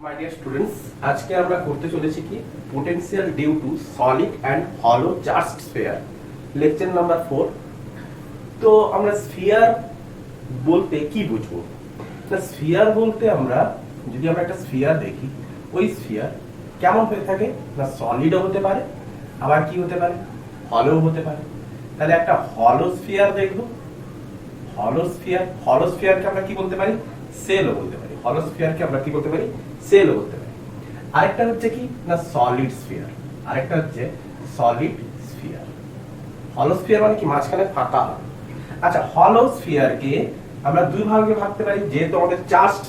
My dear students, আজকে আমরা করতে চলেছি কি potential due to solid and হলো চার্জড স্ফিয়ার, লেকচার নাম্বার 4। তো আমরা স্ফিয়ার বলতে কি বুঝবো? না, স্ফিয়ার বলতে আমরা যদি একটা স্ফিয়ার দেখি, ওই স্ফিয়ার কেমন হয়ে থাকে না, সলিডও হতে পারে, আবার কি হতে পারে, হলো হতে পারে। তাহলে একটা হলো স্ফিয়ার দেখবো। হলো স্ফিয়ারকে আমরা কি বলতে পারি? সেলও বলতে পারি। হলো স্ফিয়ারকে আমরা কি বলতে পারি? সেলও বলতে পারি। আরেকটা হচ্ছে কি না, সলিড স্ফিয়ার। আরেকটা হচ্ছে সলিড স্ফিয়ার। হলো স্ফিয়ার মানে কি মাঝখানে ফাঁকা। আচ্ছা, হলো স্ফিয়ারকে আমরা দুই ভাগে ভাগতে পারি। যেহেতু আমাদের চার্জড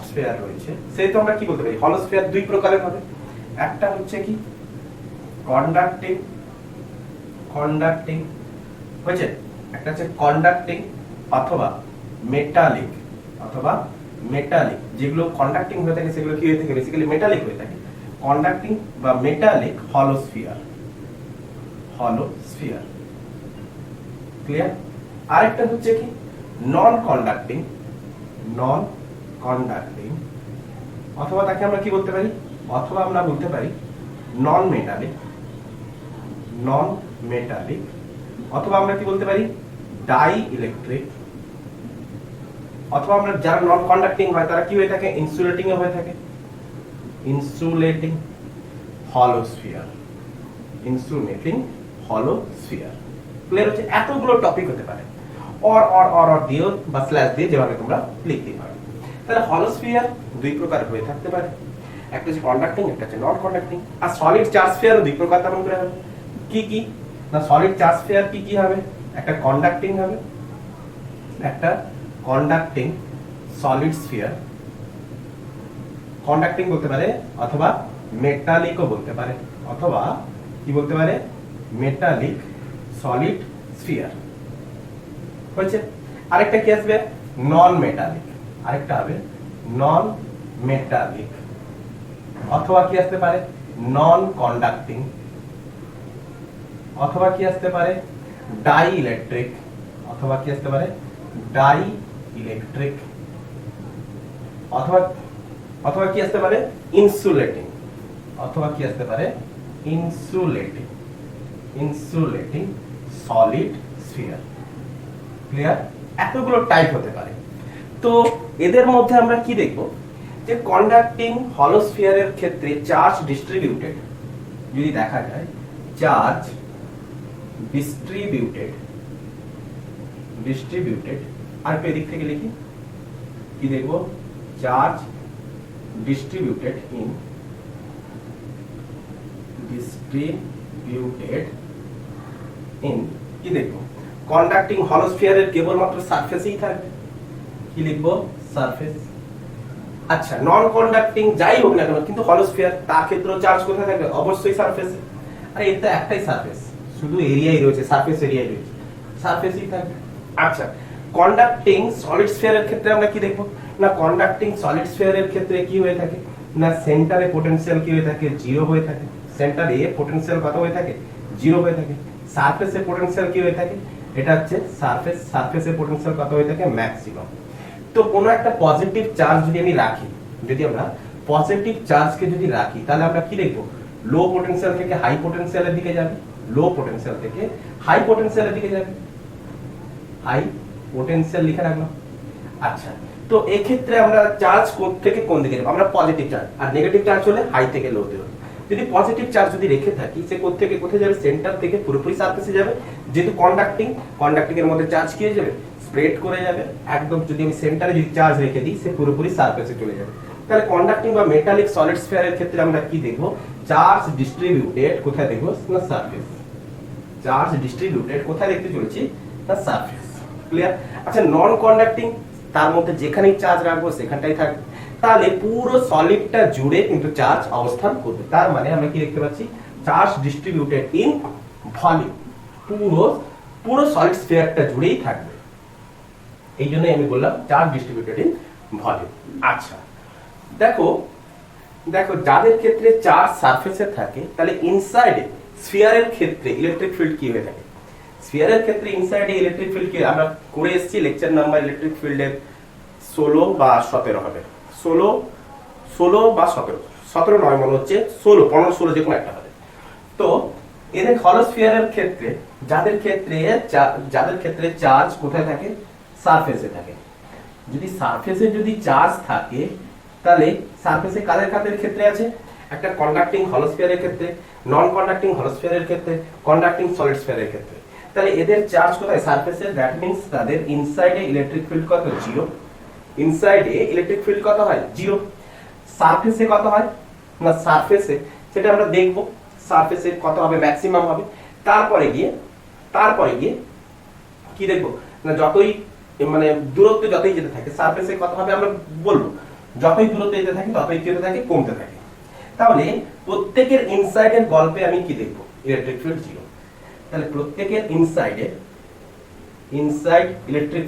স্ফিয়ার রয়েছে, সেহেতু আমরা কি বলতে পারি? হলো স্ফিয়ার দুই প্রকারের হবে। একটা হচ্ছে কি কন্ডাক্টিং হয়েছে, একটা হচ্ছে কন্ডাক্টিং অথবা মেটালিক। যেগুলো কন্ডাক্টিং হয়ে থাকে সেগুলো কি হয়ে থাকে? বেসিক্যালি মেটালিক হয়ে থাকে। কন্ডাক্টিং বা মেটালিক হলো স্ফিয়ার। ক্লিয়ার? আরেকটা হচ্ছে কি নন কন্ডাক্টিং অথবা তাকে আমরা কি বলতে পারি? অথবা আমরা বলতে পারি নন মেটালিক, অথবা আমরা কি বলতে পারি? Die electric. অথবা আমরা যারা নন কন্ডাক্টিং হয় তারা কি হয়ে থাকে? ইনসুলেটিং এ হয়ে থাকে। ইনসুলেটিং হলো স্ফিয়ার। ক্লিয়ার হচ্ছে? এতগুলো টপিক হতে পারে, অর দিয়ে বা স্ল্যাশ দিয়ে যেভাবে তোমরা লিখতে পারো। তাহলে হলো স্ফিয়ার দুই প্রকার হয়ে থাকতে পারে, একটা হচ্ছে কন্ডাক্টিং, একটা হচ্ছে নন কন্ডাক্টিং। আর সলিড চার্জ স্ফিয়ারও দুই প্রকার তেমন করে হবে। কি না, সলিড চার্জ স্ফিয়ার কি হবে? একটা কন্ডাক্টিং হবে, একটা কন্ডাক্টিং সলিড স্ফিয়ার। কন্ডাক্টিং বলতে পারে অথবা মেটালিকও বলতে পারে, অথবা কি বলতে পারে? মেটালিক সলিড স্ফিয়ার হয়েছে। আরেকটা কি আসবে? নন মেটালিক। অথবা কি আসতে পারে? নন কন্ডাক্টিং। অথবা কি আসতে পারে? Die electric. অথবা কি আসতে পারে? Die electric. অথবা কি আসতে পারে? ইনসুলেটিং। অথবা কি আসতে পারে? Insulating solid sphere. ক্লিয়ার? এতগুলো টাইপ হতে পারে। তো এদের মধ্যে আমরা কি দেখব? যে কন্ডাক্টিং হলো স্ফিয়ারের ক্ষেত্রে চার্জ ডিস্ট্রিবিউটেড যদি দেখা যায়, চার্জ ডিস্ট্রিবিউটেড আর এদিক থেকে লিখি কি দেখব? চার্জ ডিস্ট্রিবিউটেড ইন কি দেখব? কন্ডাক্টিং হলো স্ফিয়ারের কেবলমাত্র সারফেসেই থাকবে। কি লিখব? সারফেস। আচ্ছা, নন কন্ডাক্টিং যাই হোক না কেন, কিন্তু হলো স্ফিয়ার, তার ক্ষেত্রে চার্জ কোথায় থাকবে? অবশ্যই সারফেসে। আরে এটা একটাই সারফেস, শুধু এরিয়াই রয়েছে, সারফেস এরিয়াই রয়েছে, সারফেসই থাকবে। আচ্ছা, কন্ডাক্টিং সলিড স্ফিয়ারের ক্ষেত্রে আমরা কি দেখব? না, কন্ডাক্টিং সলিড স্ফিয়ারের ক্ষেত্রে কি হয়ে থাকে? না, সেন্টারে পোটেনশিয়াল কি হয়ে থাকে? জিরো হয়ে থাকে। সেন্টারে পোটেনশিয়াল কত হয়ে থাকে? জিরো হয়ে থাকে। সারফেসে পোটেনশিয়াল কি হয়ে থাকে? এটা হচ্ছে সারফেসে পোটেনশিয়াল কত হয়ে থাকে? ম্যাক্সিমাম। তো কোনো একটা পজিটিভ চার্জ যদি আমি রাখি, যদি আমরা পজিটিভ চার্জকে যদি রাখি, তাহলে আমরা কি দেখব? লো পোটেনশিয়াল থেকে হাই পোটেনশিয়ালের দিকে যাবে, লো পোটেনশিয়াল থেকে হাই পোটেনশিয়ালের দিকে যাবে। হাই পোটেনশিয়াল লিখে রাখলাম। আচ্ছা, তো এই ক্ষেত্রে আমরা চার্জ কোন থেকে কোন দিকে যাবে? আমরা পজিটিভ চার্জ, আর নেগেটিভ চার্জ হলে হাই থেকে লোতে হবে। যদি পজিটিভ চার্জ যদি রেখে থাকি, সে কোথা থেকে কোথায় যাবে? সেন্টার থেকে পুরোপুরি সারফেসে যাবে। যেহেতু কন্ডাক্টিং এর মধ্যে চার্জ কি হয়ে যাবে? স্প্রেড করে যাবে একদম। যদি আমি সেন্টারে যদি চার্জ রেখে দিই, সে পুরোপুরি সারফেসে চলে যাবে। তাহলে কন্ডাক্টিং বা মেটালিক সলিড স্ফিয়ারের ক্ষেত্রে আমরা কি দেখব? চার্জ ডিস্ট্রিবিউটেড কোথায় দেখব? না, সারফেস। চার্জ ডিস্ট্রিবিউটেড কোথায় দেখতে চলেছি? না, সারফেস। ক্লিয়ার? আচ্ছা, নন কন্ডাক্টিং, তার মধ্যে যেখানেই চার্জ রাখবো সেখানটাই থাকবে। তাহলে পুরো সলিডটা জুড়ে কিন্তু চার্জ অবস্থান করবে। তার মানে আমরা কি দেখতে পাচ্ছি? Charge distributed in volume. পুরো সলিড স্ফিয়ারটা জুড়েই থাকবে। এই জন্যই আমি বললাম চার্জ ডিস্ট্রিবিউটেড ইন ভলিউম। আচ্ছা, দেখো যাদের ক্ষেত্রে চার্জ সারফেসে থাকে, তাহলে ইনসাইডে স্ফিয়ারের ক্ষেত্রে ইলেকট্রিক ফিল্ড কি হয়ে থাকে? স্ফিয়ারের ক্ষেত্রে ইনসাইডে ইলেকট্রিক ফিল্ড কি আমরা করে এসেছি লেকচার নাম্বার ইলেকট্রিক ফিল্ডের 16 বা 17 হবে। ষোলো, 16 বা 17, 17 নয় মনে হচ্ছে, 16, 15, 16 যে কোনো একটা হবে। তো এদের হলো স্ফিয়ারের ক্ষেত্রে যাদের ক্ষেত্রে চার্জ কোথায় থাকে, সারফেসে থাকে। যদি সারফেসে যদি চার্জ থাকে তাহলে সারফেসে কাদের কাদের ক্ষেত্রে আছে, একটা কন্ডাক্টিং হলো স্ফিয়ারের ক্ষেত্রে, নন কন্ডাক্টিং হলো স্ফিয়ারের ক্ষেত্রে, কন্ডাক্টিং সলিড স্ফিয়ারের ক্ষেত্রে। তাহলে এদের চার্জ কোথায়, সারফেসে। দ্যাট মিন্স তাদের ইনসাইডে ইলেকট্রিক ফিল্ড কত, 0। ইনসাইডে ইলেকট্রিক ফিল্ড কত হয়, 0। সারফেসে কত হয় না, সারফেসে সেটা আমরা দেখব, সারফেসে কত হবে, ম্যাক্সিমাম হবে। তারপরে গিয়ে কি দেখব না, যতই মানে দূরত্ব যতই যেতে থাকে সারফেসে কত হবে আমরা বলবো, যতই দূরত্ব যেতে থাকে ততই কি হতে থাকে, কমতে থাকে। তাহলে প্রত্যেকের ইনসাইডের গল্পে আমি কি দেখব, ইলেকট্রিক ফিল্ড 0। তাহলে প্রত্যেকের ইনসাইড ইলেকট্রিক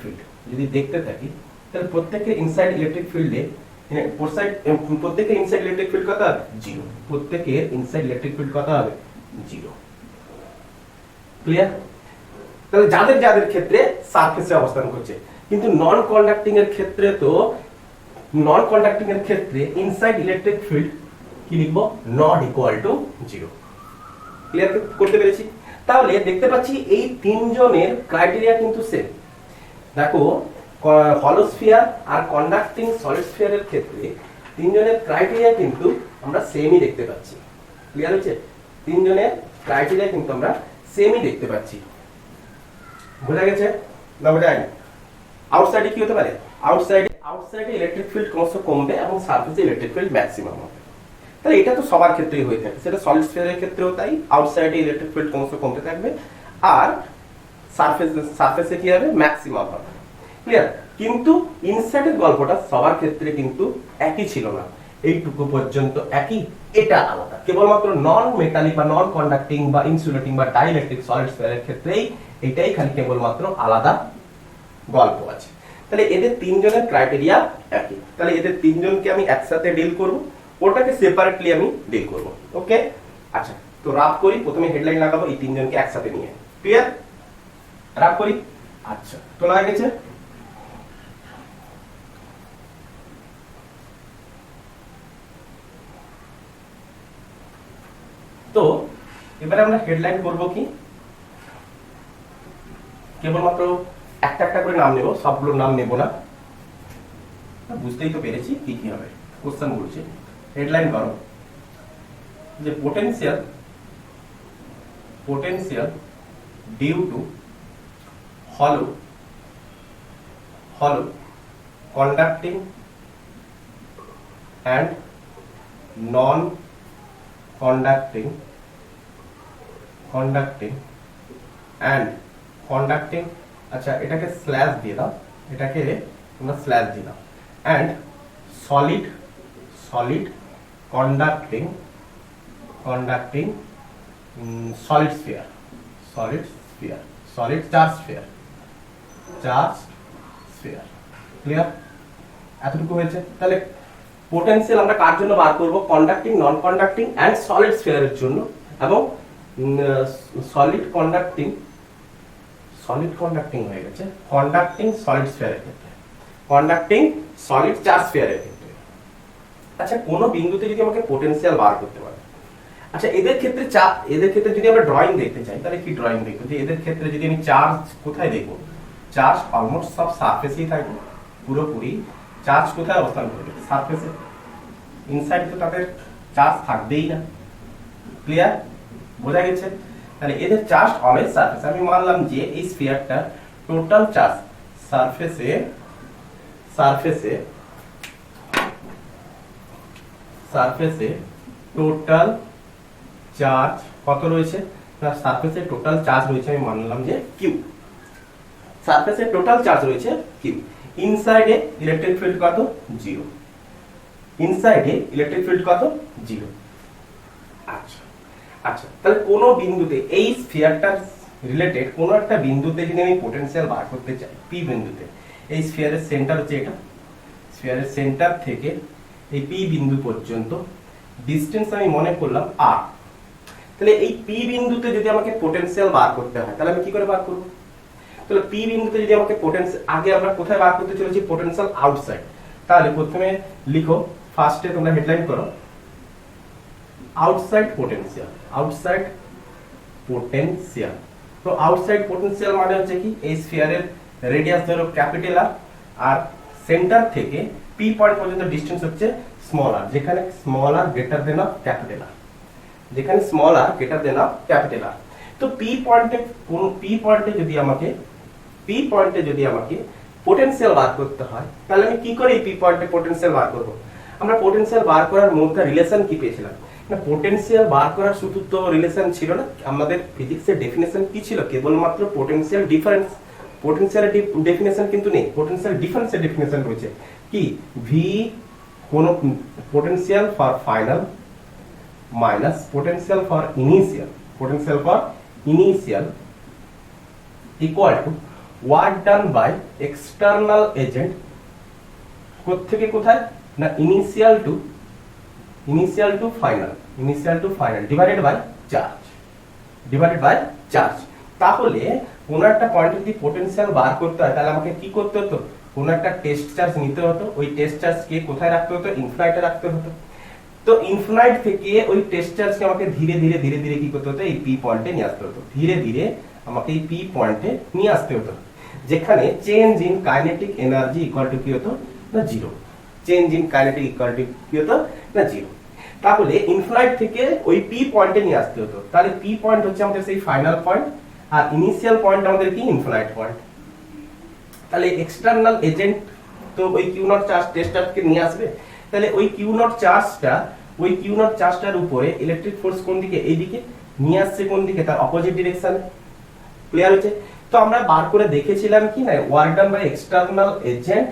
ফিল্ড যদি দেখতে থাকি, তাহলে প্রত্যেকের ইনসাইড ইলেকট্রিক ফিল্ডে প্রত্যেকের ইনসাইড ইলেকট্রিক ফিল্ড কত হবে, 0। প্রত্যেকের ইনসাইড ইলেকট্রিক ফিল্ড কত হবে, 0। ক্লিয়ার? তাহলে যাদের ক্ষেত্রে সারফেসে অবস্থান করছে, কিন্তু নন কন্ডাক্টিং এর ক্ষেত্রে ইনসাইড ইলেকট্রিক ফিল্ড কি লিখবো, নট ইকুয়াল টু 0। ক্লিয়ার করতে পেরেছি? তাহলে দেখতে পাচ্ছি এই তিনজনের ক্রাইটেরিয়া কিন্তু সেম। দেখো, হলো স্ফিয়ার আর কন্ডাক্টিং সলিড স্ফিয়ারের ক্ষেত্রে তিনজনের ক্রাইটেরিয়া কিন্তু আমরা সেমই দেখতে পাচ্ছি। ক্লিয়ার হচ্ছে? তিনজনের ক্রাইটেরিয়া কিন্তু আমরা সেমই দেখতে পাচ্ছি। বোঝা গেছে না বোঝা যায়নি? আউটসাইডে কি হতে পারে, আউটসাইডে ইলেকট্রিক ফিল্ড ক্রমশ কমবে এবং সারফেসে ইলেকট্রিক ফিল্ড ম্যাক্সিমাম হবে। তাহলে এটা তো সবার ক্ষেত্রেই হয়ে থাকে, সেটা সলিড স্ফিয়ারের ক্ষেত্রেও তাই, আউটসাইডে ইলেকট্রিক ফিল্ড ক্রমশ কমতে থাকবে আর সারফেসে কি হবে, ম্যাক্সিমাম হবে। ক্লিয়ার? কিন্তু ইনসাইডের গল্পটা সবার ক্ষেত্রে কিন্তু একই ছিল না, এইটুকু পর্যন্ত একই, এটা আলাদা। কেবলমাত্র নন মেটালিক বা নন কন্ডাক্টিং বা ইনসুলেটিং বা ডাইইলেকট্রিক সলিড স্ফিয়ারের ক্ষেত্রেই এটাই খালি কেবলমাত্র আলাদা গল্প আছে। তাহলে এদের তিনজনের ক্রাইটেরিয়া একই। তাহলে এদের তিনজনকে আমি একসাথে ডিল করব, ওটাকে সেপারেটলি আমি ডিল করব। ওকে, আচ্ছা, তো রাফ করি। প্রথমে হেডলাইন লাগাবো এই তিনজনকে একসাথে নিয়ে। ক্লিয়ার? রাফ করি। আচ্ছা, তোলা হয়ে গেছে? তো এবারে আমরা হেডলাইন করব কি, কেবলমাত্র একটা একটা করে নাম নেব, সবগুলোর নাম নেব না। বুঝতেই তো পেরেছি কি কি হবে। কোশ্চেন বলছে, হেডলাইন করো যে পোটেনশিয়াল ডিউ টু হলো conducting and non conducting and conducting, আচ্ছা এটাকে স্ল্যাশ দিয়ে দাও, এটাকে তোমরা স্ল্যাশ দিয়ে দাও, and solid conducting solid charge sphere. Clear? এতটুকু হয়েছে। তাহলে পোটেনশিয়াল আমরা কার জন্য বার করব, conducting, non conducting and solid স্ফিয়ারের জন্য, এবং সলিড কন্ডাক্টিং হয়ে গেছে কন্ডাক্টিং সলিড স্ফিয়ারের ক্ষেত্রে, কন্ডাক্টিং সলিড চার্জ স্ফিয়ারের ক্ষেত্রে। আচ্ছা, কোন বিন্দুতে যদি আমাকে পোটেনশিয়াল বার করতে পারে, আচ্ছা এদের ক্ষেত্রে যদি আমরা ড্রয়িং দেখতে চাই তাহলে কি ড্রয়িং দেখবো, যে এদের ক্ষেত্রে যদি আমি চার্জ কোথায় দেখবো, চার্জ অলমোস্ট সব সারফেসেই থাকবে, পুরোপুরি চার্জ কোথায় অবস্থান করবে, সারফেসে। ইনসাইড তো তাদের চার্জ থাকবেই না। ক্লিয়ার? বোঝা গেছে? তাহলে এদের চার্জ অলওয়েজ সারফেস। আমি মানলাম যে এই স্ফিয়ারটা টোটাল চার্জ সারফেসে টোটাল চার্জ কত রয়েছে, না সারফেসে টোটাল চার্জ রয়েছে, আমি মানলাম যে কিউ। সারফেসে টোটাল চার্জ রয়েছে কিউ। ইনসাইডে ইলেকট্রিক ফিল্ড কত, 0। ইনসাইডে ইলেকট্রিক ফিল্ড কত, 0। আচ্ছা, তাহলে কোন বিন্দুতে এই স্ফিয়ারটার রিলেটেড কোন একটা বিন্দুতে যদি আমি পোটেনশিয়াল বার করতে চাই, পি বিন্দুতে, এই স্ফিয়ারের সেন্টার হচ্ছে এটা, স্ফিয়ারের সেন্টার থেকে এই পি বিন্দু পর্যন্ত ডিসটেন্স আমি মনে করলাম আর। তাহলে এই পি বিন্দুতে যদি আমাকে পোটেনশিয়াল বার করতে হয় তাহলে আমি কি করে বার করব? তো তাহলে পি বিন্দুতে যদি আমাকে পোটেনশিয়াল, আগে আমরা কোথায় বার করতে চলেছি, পোটেনশিয়াল আউটসাইড। তাহলে প্রথমে লিখো, ফার্স্টে তোমরা হেডলাইন করো আউটসাইড পোটেনশিয়াল, আউটসাইড পোটেনশিয়াল। তো আউটসাইড পোটেনশিয়াল মানে হচ্ছে কি, এই স্ফিয়ারের রেডিয়াস ধরো ক্যাপিটাল আর সেন্টার থেকে পি পয়েন্ট পর্যন্ত ডিসটেন্স হচ্ছে স্মল আর, যেখানে small r greater than of capital R, যেখানে small r greater than of capital R. তো পি পয়েন্টে যদি আমাকে পোটেনশিয়াল বার করতে হয়, তাহলে আমি কি করে এই পি পয়েন্টে পোটেনশিয়াল বার করব? আমরা পোটেনশিয়াল বার করার মধ্যে রিলেশন কি পেয়েছিলাম না, পোটেনশিয়াল বার করার শুধু তো রিলেশন ছিল না, আমাদের ফিজিক্সের ডেফিনেশন কি ছিল, কেবলমাত্র পোটেনশিয়াল ডিফারেন্স। পোটেনশিয়ালের ডেফিনেশন কিন্তু নেই, পোটেনশিয়াল ডিফারেন্সের ডেফিনেশন রয়েছে কি, ভি কোন potential for final minus potential for initial equal to work done by external agent কোত্থেকে কোথায় না, initial to final divided by charge. তাহলে কোন একটা পয়েন্টে যদি পোটেনশিয়াল বার করতে হয়, তাহলে আমাকে কি করতে হতো, কোন একটা টেস্ট চার্জ নিতে হতো, ওই টেস্ট চার্জকে কোথায় রাখতে হতো, ইনফিনাইটে রাখতে হতো। তো ইনফিনাইট থেকে ওই টেস্ট চার্জকে আমাকে ধীরে ধীরে কি করতে হতো, এই পি পয়েন্টে নিয়ে আসতে হতো, ধীরে ধীরে আমাকে এই পি পয়েন্টে নিয়ে আসতে হতো, যেখানে change in kinetic energy equal to কি হতো না, zero. Change in kinetic equal to কি হতো না, জিরো। তাহলে ইনফিনাইট থেকে ওই পি পয়েন্টে নিয়ে আসতে হতো, তাহলে পি পয়েন্ট হচ্ছে আমাদের সেই ফাইনাল পয়েন্ট, আর ইনিশিয়াল পয়েন্ট আমাদের কি, ইনফিনাইট পয়েন্ট। তাহলে এক্সটার্নাল এজেন্ট তো ওই কিউ নট চার্জ টেস্ট চার্জকে নিয়ে আসবে, তাহলে ওই কিউ নট চার্জটার উপরে ইলেকট্রিক ফোর্স কোন দিকে, এইদিকে নিয়ে আসছে, কোন দিকে, তার অপোজিট ডিরেকশনে। ক্লিয়ার হচ্ছে? তো আমরা বার করে দেখেছিলাম কি না, work done by external agent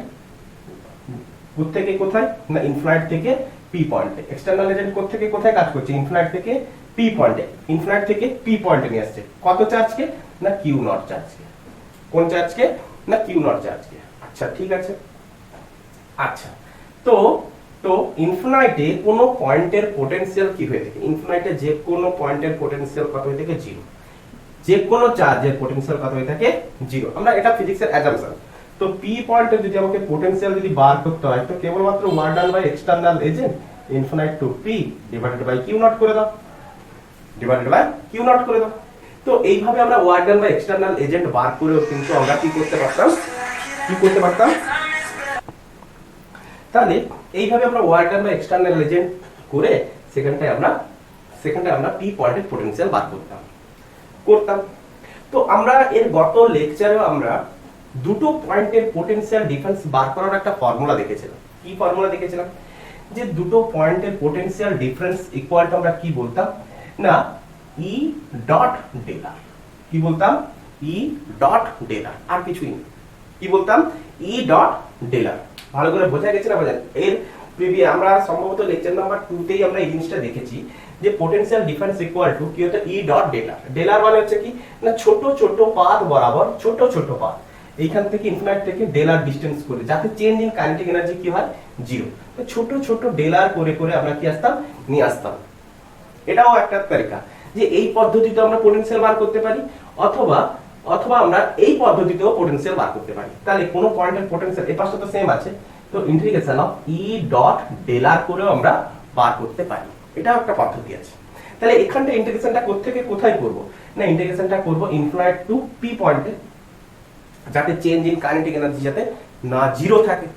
কোথেকে কোথায় না, ইনফিনাইট থেকে পি পয়েন্টে। এক্সটার্নাল এজেন্ট কোথেকে কোথায় কাজ করছে, ইনফিনাইট থেকে পি পয়েন্টে, ইনফিনাইট থেকে পি পয়েন্টে নিয়ে আসছে কত চার্জকে না, কিউ নট চার্জকে। কোন চার্জকে না, কিউ নট চার্জকে। আচ্ছা ঠিক আছে। আচ্ছা তো ইনফিনাইটে কোন পয়েন্টের পোটেনশিয়াল কি হয়ে থাকে, ইনফিনাইটে যে কোনো পয়েন্টের পোটেনশিয়াল কত হয়ে থাকে, জিরো। যে কোনো চার্জের পোটেনশিয়াল কত হয়ে থাকে, জিরো। আমরা এটা ফিজিক্সের অ্যাজাম্পশন। তো পি পয়েন্টে যদি আমাকে পোটেনশিয়াল যদি বার করতে হয়, তো কেবলমাত্র work done by external agent infinite to P divided by Q naught করে দাও, তো এইভাবে আমরা work done by external agent বার করেও কিন্তু আমরা কি করতে পারতাম, তাহলে এইভাবে আমরা work done by external agent করে সেখানটায় আমরা পি পয়েন্টের পোটেনশিয়াল বার করতাম। তো আমরা এর গত লেকচারে আমরা দুটো পয়েন্টের পোটেনশিয়াল ডিফারেন্স বার করার একটা ফর্মুলা দেখেছিলাম। কি ফর্মুলা দেখেছিলাম, যে দুটো পয়েন্টের পোটেনশিয়াল ডিফারেন্স ইকুয়াল টু আমরা কি বলতাম না, ই ডট ডেলার। কি বলতাম, ই ডট ডেলার, আর কিছুই না। কি বলতাম, ই ডট ডেলার। ভালো করে বোঝা গেছে না বোঝা? এর আমরা সম্ভবত লেকচার নাম্বার 2 তেই আমরা এই জিনিসটা দেখেছি, যে পোটেনশিয়াল ডিফারেন্স ইকুয়াল টু কি হতো, ই ডট ডেলার। ডেলার মানে হচ্ছে কি না, ছোট পাথ বরাবর, ছোট পাথ এইখান থেকে ইনফিনাইট থেকে ডেলার ডিসটেন্স করে, যাতে চেঞ্জ ইন কাইনেটিক এনার্জি কি হয়, জিরো। তো ছোট ডেলার করে আমরা কি নিয়ে আসতাম। এটাও একটা তরিকা, যে এই পদ্ধতিতে আমরা পোটেনশিয়াল বার করতে পারি, অথবা আমরা এই পদ্ধতিতেও পোটেনশিয়াল বার করতে পারি। তাহলে কোন পয়েন্টের পোটেনশিয়াল এই পাশটা তো সেম আছে, তো ইন্টিগ্রেশন অফ ই ডট ডেলার করেও আমরা বার করতে পারি। এটাও একটা পদ্ধতি আছে। তাহলে এখানটা ইন্টিগ্রেশনটা কোত্থেকে কোথায় করব না, ইন্টিগ্রেশনটা করব ইনফিনাইট টু পি পয়েন্টে, যাতে চেঞ্জ ইন কাইনেটিক এনার্জি যাতে না জিরো থাকে।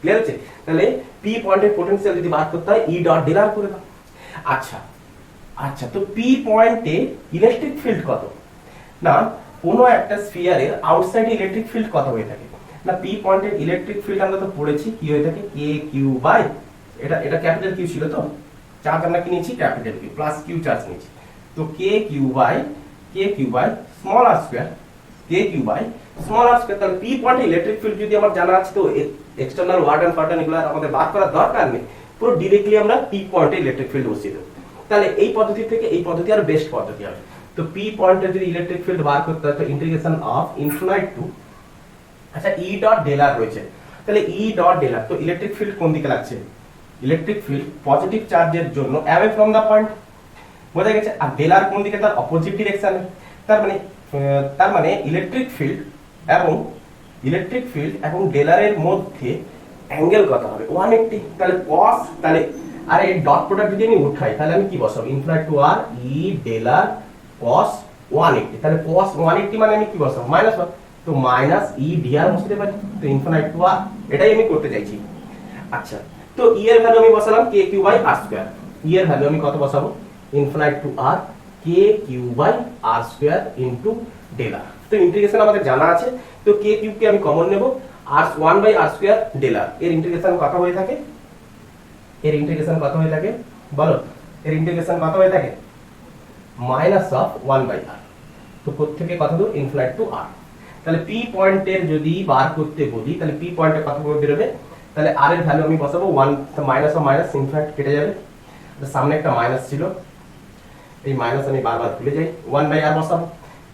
ক্লিয়ার আছে? তাহলে পি পয়েন্টের পোটেনশিয়াল যদি বার করতে হয়, ই ডট ডেলার করে দাও। আচ্ছা তো পি পয়েন্টে ইলেকট্রিক ফিল্ড কত না, কোনো একটা স্ফিয়ারের আউটসাইডে ইলেকট্রিক ফিল্ড কত হয়ে থাকে না, পি পয়েন্টের ইলেকট্রিক ফিল্ড আমরা তো পড়েছি কি হয়ে থাকে, কে কিউ বাই, এটা ক্যাপিটাল কিউ ছিল, তো চার্জ আমরা কি নিয়েছি, capital Q plus Q charge নিয়েছি, তো কে Q by small r square, তাহলে পি পয়েন্টে ইলেকট্রিক ফিল্ড যদি আমার জানা আছে, তো এক্সটার্নাল ওয়ার্ডন ফার্ডন এগুলো আমাদের বার করার দরকার নেই, পুরো ডিরেক্টলি আমরা পি পয়েন্টে ইলেকট্রিক ফিল্ড বসিয়ে দেব। তাহলে এই পদ্ধতি থেকে এই পদ্ধতি আর বেস্ট পদ্ধতি হবে। তো পি পয়েন্টে যদি ইলেকট্রিক ফিল্ড বার করতে হয়, তো ইন্টিগ্রেশন অফ ইনফিনাইট টু, আচ্ছা ই ডট ডেলার রয়েছে, তাহলে ই ডট ডেলার, তো ইলেকট্রিক ফিল্ড কোন দিকে লাগছে, ইলেকট্রিক ফিল্ড পজিটিভ চার্জের জন্য অ্যাওয়ে ফ্রম দা পয়েন্ট, বোঝা গেছে। আর ডেলার কোন দিকে, তার অপোজিট ডিরেকশনে। তার মানে ইলেকট্রিক ফিল্ড এবং ইলেকট্রিক ফিল্ড এবং ডেলারের মধ্যে অ্যাঙ্গেল কত হবে 180। তাহলে cos, তাহলে আর এই ডট প্রোডাক্ট যদি আমি উঠাই তাহলে আমি কি বসাবো infinite to r E del r cos 180। তাহলে cos 180 মানে আমি কি বসাবো -1, তো মাইনাস ই ডিআর বসাতে পারি, তো ইনফিনিট টু আর, এটাই আমি করতে চাইছি। আচ্ছা, তো ই এর ভ্যালু আমি বসালাম K Q by r square. E এর ভ্যালু আমি কত বসাবো infinite to r K Q by r square into del r. তো ইন্টিগ্রেশন আমাদের জানা আছে, তো কে কিউব কে আমি কমন নেব, আর 1 বাই আর স্কয়ার ডেলার। এর ইন্টিগ্রেশন কত হয়ে থাকে, এর ইন্টিগ্রেশন কত হয়ে থাকে বলো, এর ইন্টিগ্রেশন কত হয়ে থাকে মাইনাস অফ 1 বাই আর। তো কোথা থেকে কত দূর ইনফিনিট টু আর। তাহলে পি পয়েন্টের যদি বার করতে বলি তাহলে পি পয়েন্টে কত করে বেরোবে, তাহলে আর এর ভ্যালু আমি বসাবো 1, তো মাইনাস অফ মাইনাস ইনফিনিট কেটে যাবে, সামনে একটা মাইনাস ছিল, এই মাইনাস আমি বারবার ভুলে যাই, 1 বাই আর বসাবো,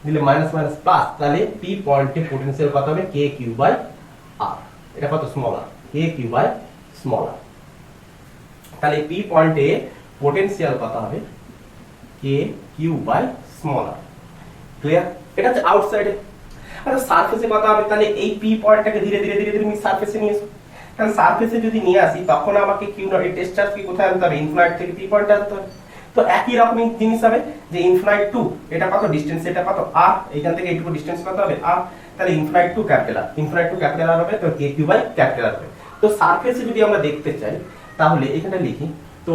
দিলে মাইনাস মাইনাস প্লাস, তাহলে পি পয়েন্টে পোটেনশিয়াল কত হবে কে কিউ বাই আর, এটা কত small r, K Q by small r. তাহলে পি পয়েন্টে পোটেনশিয়াল কত হবে K Q by small r. Clear? এটা হচ্ছে আউটসাইডে। আচ্ছা সারফেসে কত হবে, তাহলে এই পি পয়েন্টটাকে ধীরে ধীরে ধীরে ধীরে আমি সারফেসে নিয়ে আসি। তাহলে সারফেসে যদি নিয়ে আসি তখন আমাকে কিউ নট, এই টেস্ট চার্জ কি কোথায় আনতে হবে ইনফিনিট থেকে পি পয়েন্টে আনতে হবে। তো একই রকমই জিনিস হবে যে ইনফিনিট টু, এটা কত ডিসটেন্স, এটা কত আর, এইখান থেকে এইটুকু ডিসটেন্স কত হবে আর, তাহলে infinite to capital R, infinite to capital R হবে, তো কে কিউ বাই ক্যাপিটাল আর হবে। তো সারফেসে যদি আমরা দেখতে চাই তাহলে এখানে লিখি, তো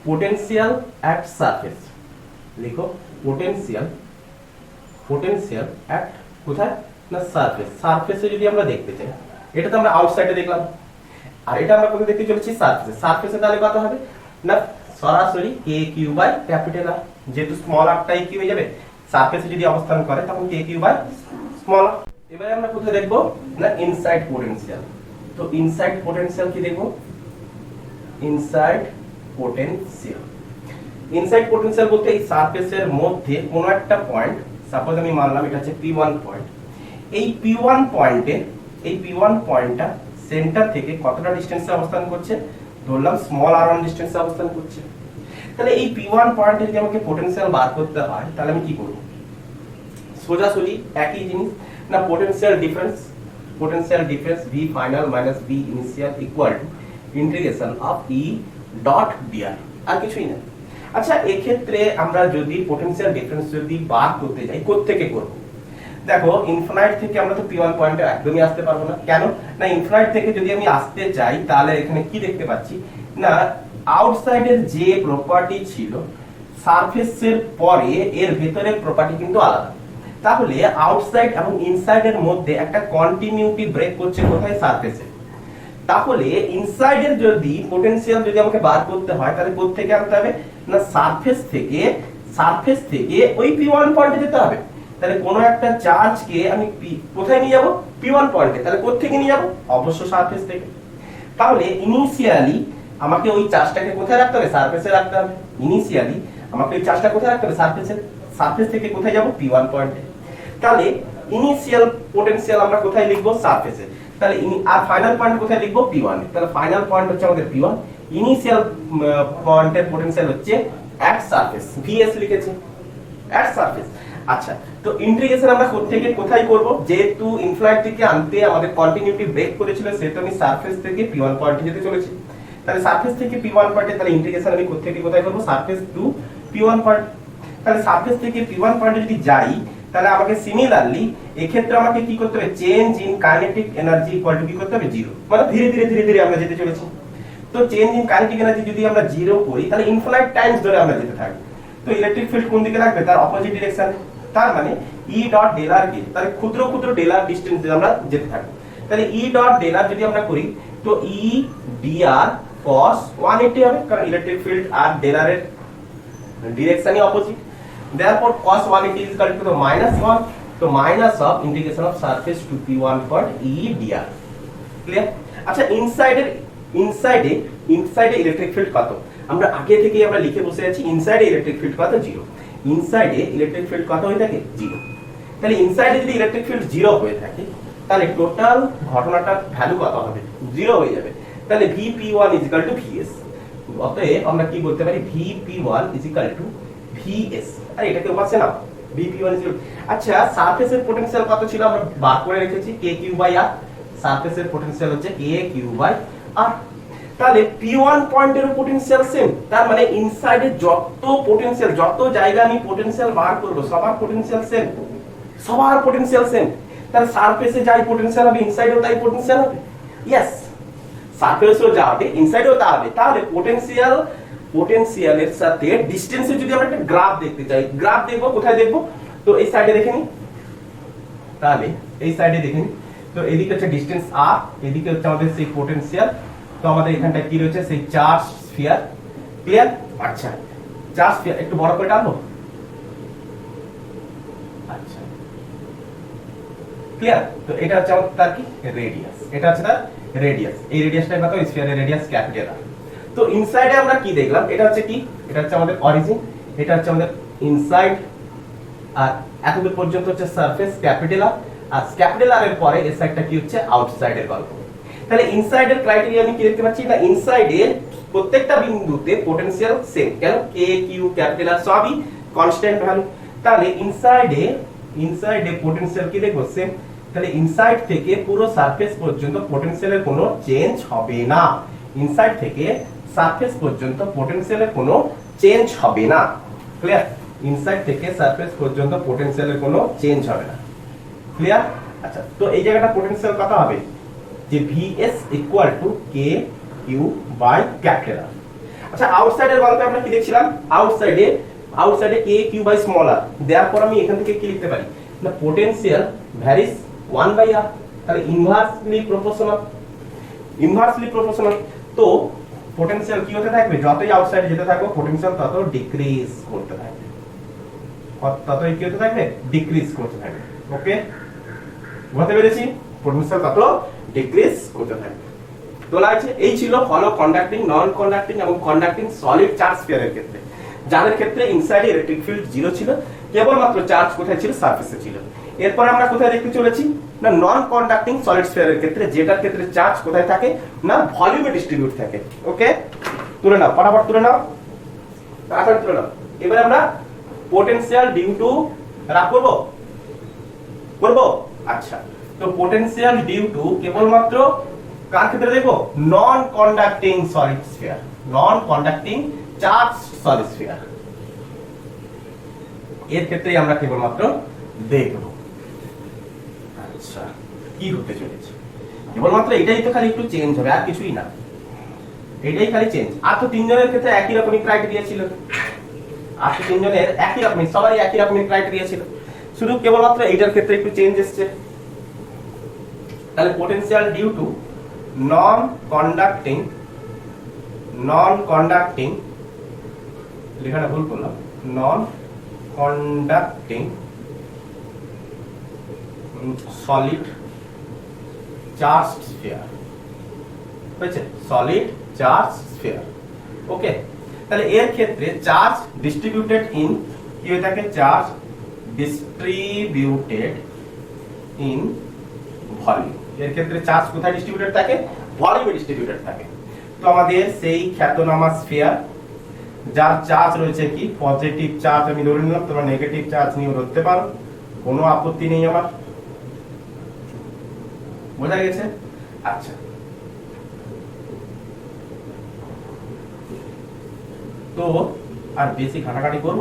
পোটেনশিয়াল এট সারফেস, লিখো পোটেনশিয়াল, পোটেনশিয়াল এট কোথায় না সারফেস। সারফেসে যদি আমরা দেখতে চাই, এটা তো আমরা আউটসাইডে দেখলাম, আর এটা আমরা কোথায় দেখতে চলেছি সারফেসে। সারফেসে তাহলে কত হবে না সরাসরি কে কিউ বাই ক্যাপিটাল আর, যেহেতু স্মল আরটাই কি হয়ে যাবে সারফেসে যদি অবস্থান করে তখন কে কিউ বাই স্মল আর। এবারে আমরা কোথায় দেখব না ইনসাইড পোটেনশিয়াল। তো ইনসাইড পোটেনশিয়াল কি দেখব, ইনসাইড পোটেনশিয়াল। ইনসাইড পোটেনশিয়াল বলতে এই সারফেসের মধ্যে কোনো একটা পয়েন্ট, সাপোজ আমি মানলাম এটা হচ্ছে P1 পয়েন্ট, এই P1 পয়েন্টে, এই P1 পয়েন্টটা সেন্টার থেকে কতটা ডিসটেন্সে অবস্থান করছে, ধরলাম স্মল r1 ডিসটেন্সে অবস্থান করছে। তাহলে এই P1 পয়েন্টে যদি আমাকে পোটেনশিয়াল বার করতে হয় তাহলে আমি কি করব, সোজাসুজি একই জিনিস না potential difference, potential difference V final minus V initial equal two integration of E dot dr, আর কিছুই না। আচ্ছা এক্ষেত্রে আমরা যদি পোটেনশিয়াল ডিফারেন্স যদি বার করতে যাই কোত্থেকে করব, দেখো ইনফিনিট থেকে আমরা তো P1 পয়েন্টে একদমই আসতে পারবো না, কেন না ইনফিনিট থেকে যদি আমি আসতে চাই তাহলে এখানে কি দেখতে পাচ্ছি না আউটসাইডের যে প্রপার্টি ছিল সারফেসের পরে এর ভেতরের প্রপার্টি কিন্তু আলাদা। তাহলে আউটসাইড এবং ইনসাইডের মধ্যে একটা কন্টিনিউটি ব্রেক করছে কোথায় সারফেসে। তাহলে ইনসাইডের যদি পোটেনশিয়াল যদি আমাকে বার করতে হয় তাহলে কোথা থেকে আনতে হবে না সারফেস থেকে, সারফেস থেকে ওই P1 পয়েন্টে যেতে হবে। তাহলে কোনো একটা চার্জকে আমি কোথায় নিয়ে যাব P1 পয়েন্টে, তাহলে কোথা থেকে নিয়ে যাব অবশ্য সারফেস থেকে। তাহলে ইনিশিয়ালি আমাকে ওই চার্জটাকে কোথায় রাখতে হবে সারফেসে রাখতে হবে, ইনিশিয়ালি আমাকে ওই চার্জটা কোথায় রাখতে হবে সারফেসে, সারফেস থেকে কোথায় যাব P1 পয়েন্টে। তাহলে ইনিশিয়াল পোটেনশিয়াল আমরা কোথায় লিখব সারফেসে, তাহলে আর ফাইনাল পয়েন্ট কোথায় লিখব P1 এ। তাহলে ফাইনাল পয়েন্ট হচ্ছে আমাদের P1, ইনিশিয়াল পয়েন্টের পোটেনশিয়াল হচ্ছে এট সারফেস, VS লিখেছি এট সারফেস। আচ্ছা তো ইন্টিগ্রেশন আমরা কোথা থেকে কোথায় করব, যেহেতু ইনফিনিট থেকে আনতে আমাদের কন্টিনিউটি ব্রেক করেছিল সেহেতু আমি সারফেস থেকে P1 পয়েন্টে যেতে চলেছি। তাহলে সারফেস থেকে P1 পয়েন্টে তাহলে ইন্টিগ্রেশন আমি কোথা থেকে কোথায় করব সারফেস টু P1 পয়েন্ট। তাহলে সারফেস থেকে P1 পয়েন্টে যদি যাই তাহলে আমাকে সিমিলারলি এক্ষেত্রে আমাকে কি করতে হবে change in kinetic energy equal to কি করতে হবে 0, মানে ধীরে ধীরে ধীরে ধীরে আমরা যেতে চলেছি। তো চেঞ্জ ইন কাইনেটিক এনার্জি যদি আমরা 0 করি তাহলে ইনফিনিট টাইমস ধরে আমরা যেতে থাকব। তো ইলেকট্রিক ফিল্ড কোন দিকে রাখবে তার অপোজিট ডিরেকশনে, তার মানে E ডট ডেল আর কে তাহলে ক্ষুদ্র ক্ষুদ্র ডেল আর ডিসটেন্সে আমরা যেতে থাকব। তাহলে E ডট ডেল আর যদি আমরা করি তো E dr cos 180 হবে, কারণ ইলেকট্রিক ফিল্ড আর ডেল আর এর ডিরেকশনই opposite. Therefore cos 180 is equal to -1, so minus of integration of surface to P1 point E dr. Clear? আচ্ছা ইনসাইডে ইলেকট্রিক ফিল্ড কত আমরা আগে থেকেই আমরা লিখে বসে আছি, ইনসাইডে ইলেকট্রিক ফিল্ড কত 0, ইনসাইডে ইলেকট্রিক ফিল্ড কত হয়ে থাকে 0। তাহলে ইনসাইডে যদি ইলেকট্রিক ফিল্ড 0 হয়ে থাকে তাহলে টোটাল ঘটনাটার ভ্যালু কত হবে 0 হয়ে যাবে। তাহলে Vp1 is equal to Vs, অতএব আমরা কি বলতে পারি Vp1 is equal to VS। আর এটাকে পাশে নাও Vp1 is 0। আচ্ছা সারফেসের পোটেনশিয়াল কত ছিল আমরা বার করে রেখেছি kq/r, সারফেসের পোটেনশিয়াল হচ্ছে kq/r। তাহলে p1 পয়েন্টের পোটেনশিয়াল সেম, তার মানে ইনসাইডে যত পোটেনশিয়াল, যত জায়গা আমি পোটেনশিয়াল বার করব সবার পোটেনশিয়াল সেম, সবার পোটেনশিয়াল সেম। তাহলে সারফেসে যাই পোটেনশিয়াল হবে ইনসাইডেও তাই পোটেনশিয়াল হবে। ইয়েস, সারফেসেও যা হবে ইনসাইডেও তা হবে। তাহলে পোটেনশিয়ালের সাথে ডিসটেন্সের যদি আমরা একটা গ্রাফ দেখতে চাই, গ্রাফ দেখবো কোথায় দেখবো? তো এই সাইডে দেখে নিই, তাহলে এই সাইডে দেখে নিই। তো এদিকে হচ্ছে ডিসটেন্স r, এদিকে হচ্ছে আমাদের সেই পোটেনশিয়াল। তো আমাদের এখানটা কি রয়েছে? সেই চার্জ স্ফিয়ার। ক্লিয়ার? আচ্ছা, চার্জ স্ফিয়ার একটু বড় করে টানবো। আচ্ছা, ক্লিয়ার? তো এটা হচ্ছে আমাদের তার কি রেডিয়াস, এটা হচ্ছে তার রেডিয়াস। এই রেডিয়াসটা কত? স্ফিয়ারের রেডিয়াস ক্যাপিটাল আর। তো ইনসাইডে আমরা কি দেখলাম? এটা হচ্ছে কি? এটা হচ্ছে আমাদের অরিজিন, এটা হচ্ছে আমাদের ইনসাইড, আর এতদূর পর্যন্ত হচ্ছে সারফেস ক্যাপিটাল আর। আর ক্যাপিটাল আর এর পরে এই সাইডটা কি হচ্ছে? আউটসাইডের গল্প। তাহলে ইনসাইডের ক্রাইটেরিয়া আমি কি দেখতে পাচ্ছি? না, ইনসাইডে প্রত্যেকটা বিন্দুতে পোটেনশিয়াল সেম। কেন? কে কিউ ক্যাপিটাল আর সবই কনস্ট্যান্ট ভ্যালু। তাহলে ইনসাইডে পোটেনশিয়াল কি দেখবো? সেম। তাহলে ইনসাইড থেকে পুরো সারফেস পর্যন্ত পোটেনশিয়ালের কোনো চেঞ্জ হবে না। ইনসাইড থেকে সারফেস পর্যন্ত পোটেনশিয়ালের কোনো চেঞ্জ হবে না। ক্লিয়ার? ইনসাইড থেকে সারফেস পর্যন্ত পোটেনশিয়ালের কোনো চেঞ্জ হবে না। ক্লিয়ার? আচ্ছা, তো এই জায়গাটা পোটেনশিয়াল কত হবে? যে Vs equal to k Q by capital R. আচ্ছা, আউটসাইডের গল্পে আমরা কি দেখছিলাম? আউটসাইডে k Q by small r. দেওয়ার পর আমি এখান থেকে কি লিখতে পারি? না, পোটেনশিয়াল ভ্যারিস 1/r। তাহলে ইনভার্সলি প্রপোর্শনাল। তো পোটেনশিয়াল কি হতে থাকবে? যতই আউটসাইডে যেতে থাকবে পোটেনশিয়াল তত ডিক্রিজ করতে থাকবে, ততই কি হতে থাকবে? ডিক্রিজ করতে থাকবে। ওকে, বুঝতে পেরেছি? পোটেনশিয়াল তত ডিক্রিজ করতে থাকবে। তোলা আছে। এই ছিল হলো কন্ডাক্টিং, নন কন্ডাক্টিং এবং কন্ডাক্টিং সলিড চার্জ স্ফিয়ারের ক্ষেত্রে, যাদের ক্ষেত্রে ইনসাইডে ইলেকট্রিক ফিল্ড 0 ছিল, কেবলমাত্র চার্জ কোথায় ছিল? সারফেসে ছিল। এরপর আমরা কোথায় দেখতে চলেছি? না, নন কন্ডাক্টিং সলিড স্ফিয়ারের ক্ষেত্রে, যেটার ক্ষেত্রে চার্জ কোথায় থাকে? না, ভলিউমে ডিস্ট্রিবিউট থাকে। ওকে, তুলে নাও, ফটাফট তুলে নাও, তাড়াতাড়ি তুলে নাও। এবারে আমরা পোটেনশিয়াল ডিউ টু রাখ করব। আচ্ছা, তো পোটেনশিয়াল ডিউ টু কেবলমাত্র কার ক্ষেত্রে দেখব? নন কন্ডাক্টিং সলিড স্ফিয়ার, নন কন্ডাক্টিং চার্জ সলিড স্ফিয়ার, এর ক্ষেত্রেই আমরা কেবলমাত্র দেখব। আচ্ছা, কি হতে চলেছে? কেবলমাত্র এটাই তো খালি একটু চেঞ্জ হবে, আর কিছুই না, এটাই খালি চেঞ্জ। আর তো তিনজনের ক্ষেত্রে একই রকমই ক্রাইটেরিয়া ছিল, আর তো তিনজনের একই রকমই, সবারই একই রকমের ক্রাইটেরিয়া ছিল, শুধু কেবলমাত্র এইটার ক্ষেত্রে একটু চেঞ্জ এসেছে। তাহলে potential due to non conducting, লেখাটা ভুল করলাম, non conducting solid charge sphere, হয়েছে? Solid charge sphere. ওকে, তাহলে এর ক্ষেত্রে চার্জ ডিস্ট্রিবিউটেড ইন কি হয়ে থাকে? Charge distributed in volume. এর ক্ষেত্রে চার্জ কোথায় ডিস্ট্রিবিউটেড থাকে? ভলিউমে ডিস্ট্রিবিউটেড থাকে। তো আমাদের সেই খ্যাতনামা স্ফিয়ার, যার চার্জ রয়েছে কি? পজিটিভ চার্জ আমি ধরে নিলাম, তোমরা নেগেটিভ চার্জ নিয়ে ধরতে পারো, কোনো আপত্তি নেই আমার। বোঝা গেছে? আচ্ছা, তো আর বেশি ঘাটাঘাটি করব,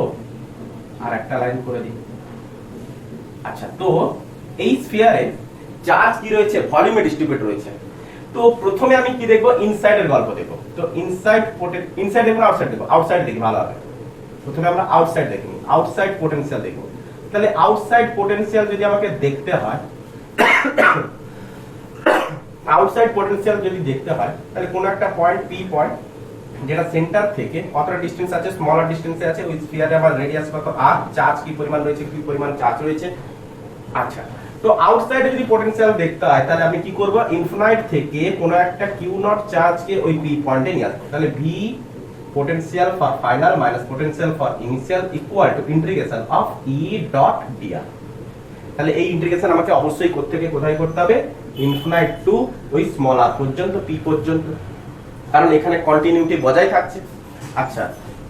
আর একটা লাইন করে দিই। আচ্ছা, তো এই স্ফিয়ারে চার্জ কি রয়েছে? ভলিউমে ডিস্ট্রিবিউট রয়েছে। তো প্রথমে আমি কি দেখব? ইনসাইডের গল্প দেখব। তো ইনসাইড দেখব না আউটসাইড দেখব? আউটসাইড দেখি ভালো হবে। প্রথমে আমরা আউটসাইড দেখি, আউটসাইড পোটেনশিয়াল দেখব। তাহলে আউটসাইড পোটেনশিয়াল যদি আমাকে দেখতে হয়, তাহলে কোন একটা পয়েন্ট পি পয়েন্ট, যেটা সেন্টার থেকে কতটা ডিসটেন্স আছে? স্মলার ডিসটেন্সে আছে। ওই স্ফিয়ারে আমার রেডিয়াস কত? আর চার্জ কি পরিমাণ রয়েছে? কি পরিমাণ চার্জ রয়েছে? আচ্ছা, তো আউটসাইডে যদি পোটেনশিয়াল দেখতে হয়, তাহলে আমি কি করব? ইনফিনাইট থেকে কোন একটা কিউ নট চার্জকে ওই পি পয়েন্টে নিয়ে আসবো। তাহলে V potential for final minus potential for initial equal to integration of E dot dr। তাহলে এই ইন্টিগ্রেশন আমাকে অবশ্যই কোথায় করতে হবে? ইনফিনাইট টু ওই স্মল r পর্যন্ত, p পর্যন্ত, কারণ এখানে কন্টিনিউটি বজায় থাকছে। আচ্ছা,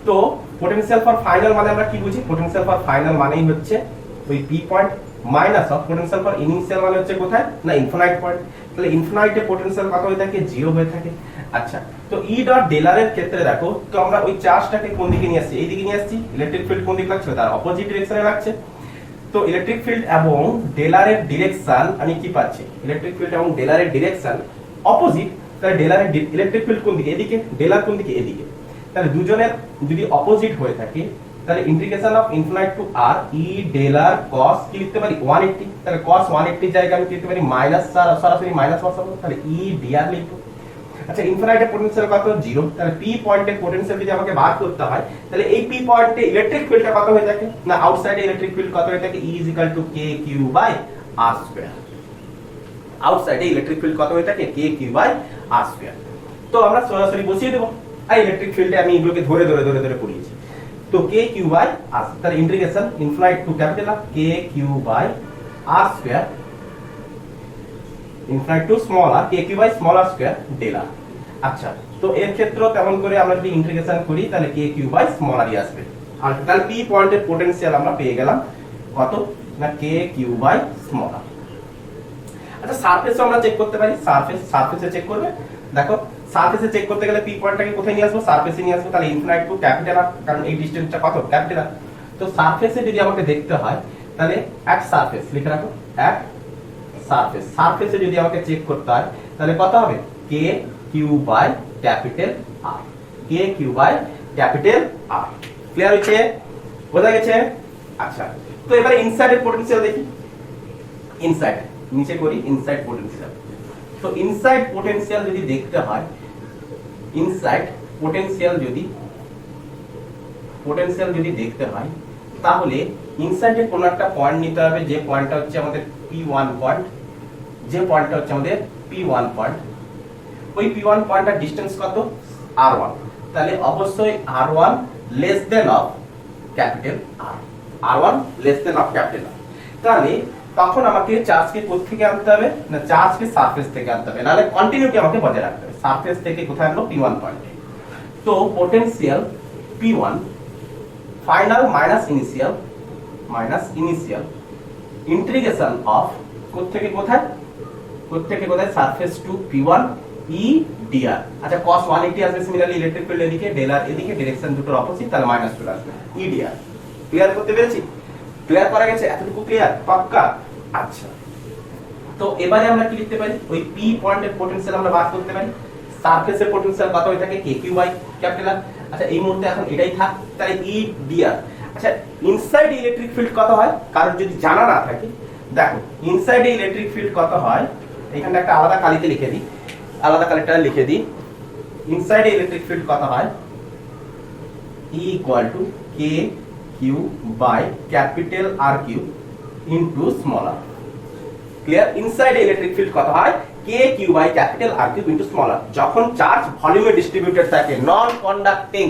তো পোটেনশিয়াল ফর ফাইনাল মানে আমরা কি বুঝি? পোটেনশিয়াল ফর ফাইনাল মানেই হচ্ছে ওই P point minus of potential for initial মানে হচ্ছে কোথায় না ইনফিনাইট পয়েন্ট। তাহলে ইনফিনাইটে পোটেনশিয়াল কত হয়ে থাকে? 0 হয়ে থাকে। আচ্ছা, তো ই ডট ডেলার এর ক্ষেত্রে দেখো তো আমরা ওই চার্জটাকে কোন দিকে নিয়ে আসছি? এই দিকে নিয়ে আসছি। ইলেকট্রিক ফিল্ড কোন দিকে লাগছে? তার অপোজিট ডিরেকশনে লাগছে। তো ইলেকট্রিক ফিল্ড এবং ডেলারের ডিরেকশন আমি কি পাচ্ছি? ইলেকট্রিক ফিল্ড এবং ডেলারের ডিরেকশন অপোজিট। তাহলে ডেলারের ইলেকট্রিক ফিল্ড কোন দিকে? এদিকে। ডেলার কোন দিকে? এদিকে। তাহলে দুজনের যদি অপোজিট হয়ে থাকে তাহলে integration of infinite to r E del r cos কি লিখতে পারি? 180। তাহলে cos 180 জায়গায় আমি লিখতে পারি মাইনাস, সরাসরি মাইনাস বসাবো। তাহলে ই dr লিখবো। আচ্ছা, ইনফিনাইটের পোটেনশিয়াল কত? 0। তাহলে পি পয়েন্টের পোটেনশিয়াল যদি আমাকে বার করতে হয় তাহলে এই পি পয়েন্টে ইলেকট্রিক ফিল্ডটা কত হয়ে থাকে? না আউটসাইডে ইলেকট্রিক ফিল্ড কত হয়ে থাকে? E = kq r square. আউটসাইডে ইলেকট্রিক ফিল্ড কত হয়ে থাকে? kq r square. তো আমরা সরাসরি বসিয়ে দেব। আর ইলেকট্রিক ফিল্ডে আমি এগুলোকে ধরে ধরে ধরে ধরে পড়িয়েছি। তো kq r, তাহলে integration infinite to capital R kq r square infinite to small r kq small r square del r. আচ্ছা, তো এর ক্ষেত্রেও তেমন করে আমরা যদি ইন্টিগ্রেশন করি তাহলে kq স্মল r আসবে। আর তাহলে p পয়েন্টের পোটেনশিয়াল আমরা পেয়ে গেলাম কত? না kq স্মল r। আচ্ছা, সারফেসও আমরা চেক করতে পারি। সারফেসে চেক করবে। দেখো সারফেসে চেক করতে গেলে পি পয়েন্টটাকে কোথায় নিয়ে আসবো? সারফেসে নিয়ে আসবো। তাহলে ইনফিনাইট টু ক্যাপিটাল আর, কারণ এই ডিসটেন্সটা কত? Capital R. তো সারফেসে যদি আমাকে দেখতে হয় তাহলে এক সারফেস লিখে রাখো, এক সারফেস। সারফেসে যদি আমাকে চেক করতে হয় তাহলে কত হবে? kq capital R, kq capital R. Clear হয়েছে? বোঝা গেছে? আচ্ছা, তো এবারে ইনসাইডের পোটেনশিয়াল দেখি। ইনসাইড নিচে করি ইনসাইড পোটেনশিয়াল। তো ইনসাইড পোটেনশিয়াল যদি দেখতে হয়, ইনসাইড পোটেনশিয়াল যদি দেখতে হয় তাহলে ইনসাইডে কোন একটা পয়েন্ট নিতে হবে, যে পয়েন্টটা হচ্ছে আমাদের P1 পয়েন্ট, যে পয়েন্টটা হচ্ছে আমাদের P1 পয়েন্ট। ওই P1 পয়েন্টটার ডিসটেন্স কত? R1। তাহলে অবশ্যই R1 less than of capital R, R1 less than of capital R। তাহলে তখন আমাকে চার্জকে কোথা থেকে আনতে হবে? না চার্জকে সারফেস থেকে আনতে হবে, নাহলে কন্টিনিউটি আমাকে বজায় রাখতে হবে। সারফেস থেকে কোথায় আনবো? P1 পয়েন্টে। তো potential P1 final minus initial integration of কোথা থেকে কোথায়? Surface to P1 E dr। আচ্ছা, cos 180 আসবে। সিমিলারলি ইলেকট্রিক ফিল্ড এদিকে, ডেলার এদিকে, ডিরেকশন দুটোর অপোজিট, তাহলে মাইনাস চলে আসবে E dr। ক্লিয়ার করতে পেরেছি? ক্লিয়ার করা গেছে? এতটুকু ক্লিয়ার? পাক্কা? আচ্ছা, তো এবারে আমরা কি লিখতে পারি? ওই P পয়েন্টের পোটেনশিয়াল আমরা বার করতে পারি। সারফেসের পোটেনশিয়াল কত হয়ে থাকে? kq capital R. আচ্ছা, এই মুহূর্তে এখন এটাই থাক। তাহলে E dr। আচ্ছা, ইনসাইড ইলেকট্রিক ফিল্ড কত হয়? কারণ যদি জানা না থাকে, দেখো ইনসাইডে ইলেকট্রিক ফিল্ড কত হয়, এখানটা একটা আলাদা কালিতে লিখে দিই, আলাদা কালিটা লিখে দিই। ইনসাইডে ইলেকট্রিক ফিল্ড কত হয়? E = kq capital R³ into small r। Clear? ইনসাইডে ইলেকট্রিক ফিল্ড কত হয়? kq capital R³ into small r। যখন চার্জ ভলিউমে ডিস্ট্রিবিউটেড থাকে, নন কন্ডাক্টিং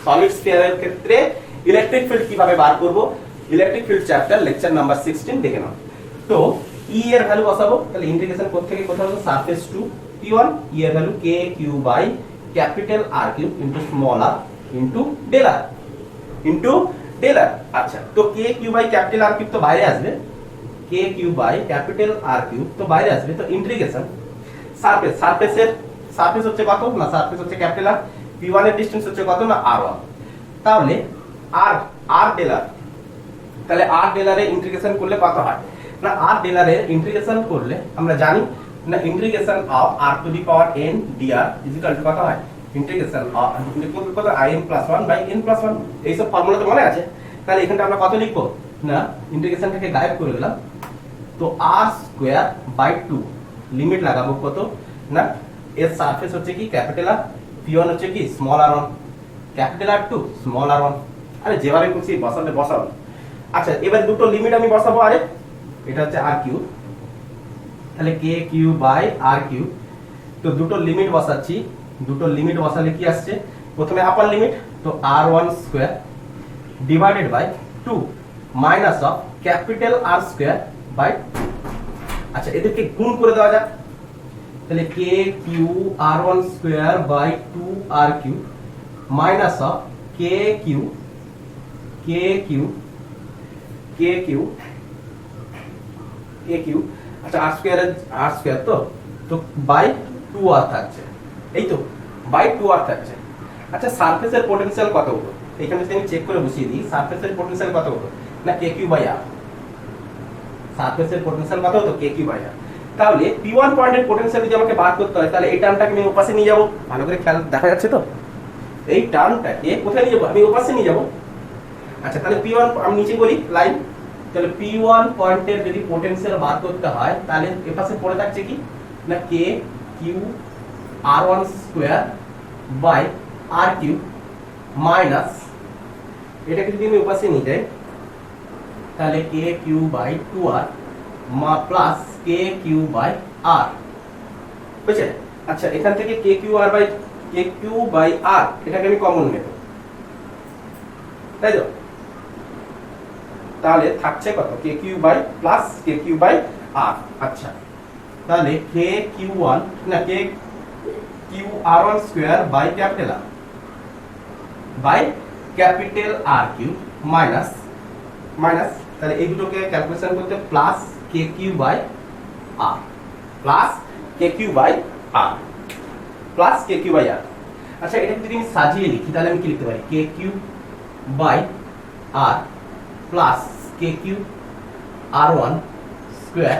সলিড স্ফিয়ারের ক্ষেত্রে ইলেকট্রিক ফিল্ড কিভাবে বার করব? Electric field chapter lecture number 16 দেখে নাও। তো E এর ভ্যালু বসাবো। তাহলে ইন্টিগ্রেশন কোথা থেকে কোথায় হবে? সারফেস টু P1, E এর value kq capital R³ into small r into del r. আচ্ছা, তো kq ক্যাপিটাল R³ তো বাইরে আসবে, kq ক্যাপিটাল R³ তো বাইরে আসবে। তো ইন্টিগ্রেশন সারফেস হচ্ছে কত? না সারফেস হচ্ছে ক্যাপিটাল R, P1 এর ডিসটেন্স হচ্ছে কত? না R1। তাহলে r ডেলার, তাহলে r ডেলারে ইন্টিগ্রেশন করলে কত হয়? না r ডেলারে ইন্টিগ্রেশন করলে আমরা জানি না integration of r to the power n dr equal to কত হয়? ইন্টিগ্রেশন অফ কত? in+1/n+1। এই সব ফর্মুলা তো মনে আছে। তাহলে এখানটা আমরা কত লিখবো? না ইন্টিগ্রেশনটাকে গায়েব করে দিলাম। তো r²/2 লিমিট লাগাবো কত? না এর সারফেস হচ্ছে কি? ক্যাপিটাল R, P1 হচ্ছে কি? Small r1, capital R2 small r1। আরে যেভাবে খুশি বসাবো। আচ্ছা, এবার দুটো লিমিট আমি বসাবো। আরে এটা হচ্ছে R³, তাহলে kq R³। তো দুটো লিমিট বসাচ্ছি। দুটো লিমিট বসালে কি আসছে? প্রথমে আপার লিমিট, তো r1² divided by 2 minus of capital R²/2। আচ্ছা, এদেরকে গুণ করে দেওয়া যাক। তাহলে kq r1² / 2r³ minus of k q k q k q k q, আচ্ছা আর স্কয়ার তো তো বাই 2r থাকছে, এই তো বাই 2r থাকছে। আচ্ছা সারফেসের পটেনশিয়াল কত হলো, এখানে যদি আমি চেক করে বসিয়ে দিই সারফেসের পটেনশিয়াল কত হলো, না কে কিউ বাই আর। সারফেসের পটেনশিয়াল কত হতো, কে কিউ বাই আর। তাহলে p1 পয়েন্টের পটেনশিয়াল যদি আমাকে বার করতে হয় তাহলে এই টার্মটাকে আমি ওপাশে নিয়ে যাব, ভালো করে খেয়াল দেখা যাচ্ছে তো, এই টার্মটাকে কোথায় নিয়ে যাব, আমি ওপাশে নিয়ে যাব। আচ্ছা তাহলে p1 আমি নিচে বলি লাইন, তাহলে p1 পয়েন্টের যদি পটেনশিয়াল বার করতে হয় তাহলে এর পাশে পড়ে থাকছে কি না K Q r1 square by r Q minus, এটাকে যদি আমি ওপাশে নিয়ে যাই তাহলে K Q by 2r plus K Q by r, বুঝছে। আচ্ছা এখান থেকে কে কিউ বাই r এটাকে আমি কমন নেব, তাই তো, তাহলে থাকছে কত K Q by plus K Q by r। আচ্ছা তাহলে কে কিউ ওয়ান না K Q R one square by capital R by capital R Q minus minus, তাহলে এই দুটোকে ক্যালকুলেশন করতে plus K Q by R plus K Q by R plus K Q by R. আচ্ছা এটা যদি আমি সাজিয়ে লিখি তাহলে আমি কি লিখতে পারি, K Q by R plus K Q R one square